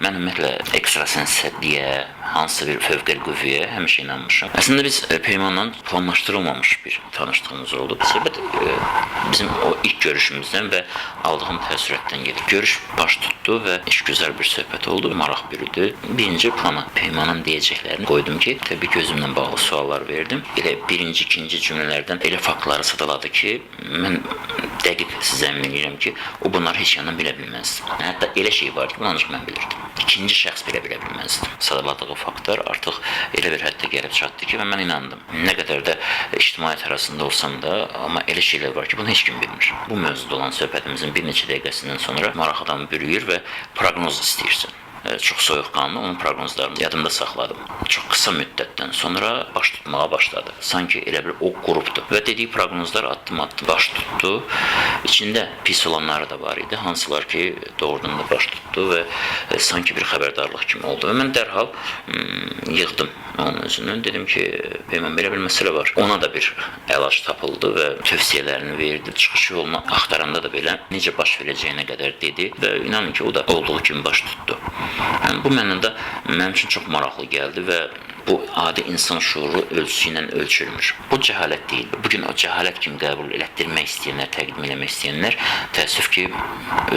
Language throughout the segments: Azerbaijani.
Mən ümumiyyətlə ekstrasensliyə, hansı bir fövqəli qüvvəyə həmişə inanmışam. Əslində biz Peymanla planlaşdırılmamış bir tanışdığımız oldu. Söhbət bizim o ilk görüşümüzdən və aldığım təəssüratdan gedir. Görüş baş tutdu və işgüzar bir söhbət oldu, maraq bürüdü. Birinci plana Peymanın deyəcəklərini qoydum ki, təbii gözümlə bağlı suallar verdim. Elə birinci, ikinci cümlələrdən elə faktları sadaladı ki, mən dəqiq sizə əmin edirəm ki, o bunları heç yandan bilə bilməzdi. Hətta elə şey var ki, bunu ancaq mən bilirdim. İkinci şəxs belə bilə bilməzdi. Sadaladığı faktlar artıq elə bir həddə gəlib çatdı ki, və mən inandım. Nə qədər də ictimaiyyət arasında olsam da, amma elə şeylər var ki, bunu heç kim bilmir. Bu mövzuda olan söhbətimizin bir neçə dəqiqəsindən sonra maraq adamı bürüyür və proqnoz istəyirsən. Çox soyuqqanlı onun proqnozlarını yadımda saxladım. Çox qısa müddətdən sonra baş tutmağa başladı. Sanki elə bir o qrupdur. Və dediyi proqnozlar addım-addım baş tutdu. İçində pis olanları da var idi. Hansılar ki, doğrudan da baş tutdu və sanki bir xəbərdarlıq kimi oldu. Və mən dərhal yığdım onun özünü. Dedim ki, Peyman, belə bir məsələ var. Ona da bir əlac tapıldı və tövsiyələrini verdi. Çıxış yolunu axtaranda da belə necə baş verəcəyinə qədər dedi və inanın ki, o da olduğu kimi baş tutdu. Yəni, bu mənada mənim üçün çox maraqlı gəldi və bu adi insan şuuru ölçüsü ilə ölçülmür. Bu cəhalət deyil. Bugün o cəhalət kimi qəbul etdirmək istəyənlər, təqdim eləmək istəyənlər təəssüf ki,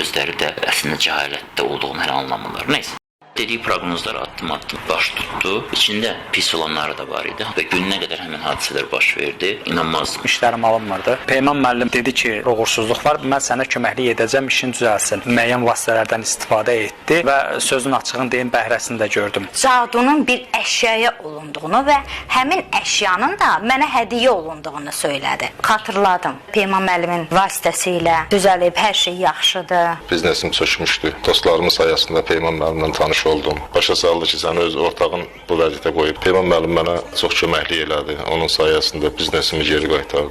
özləri də əslində cəhalətdə olduğunu hələ anlamırlar. Nəysə. Dediyi proqnozlar addım-addım baş tutdu. İçində pis olanları da var idi və gününə qədər həmin hadisələr baş verdi. İnanmazdım. İşlərim alınmırdı. Peyman müəllim dedi ki, uğursuzluq var, mən sənə köməklik edəcəm, işin düzəlsin. Müəyyən vasitələrdən istifadə etdi və sözün açığın deyim bəhrəsini də gördüm. Cadunun bir əşyaya olunduğunu və həmin əşyanın da mənə hədiyyə olunduğunu söylədi. Xatırladım. Peyman müəllimin vasitəsilə düzəlib, hər şey yaxşıdır. Biznesim çökmüşdü. Dostlarımın sayəsində Peyman müəllimlə tanış oldum. Başa saldı ki, səni öz ortağın bu vəziyyətə qoyub. Peyman müəllim mənə çox köməklik elədi. Onun sayəsində biznesimi geri qaytardı.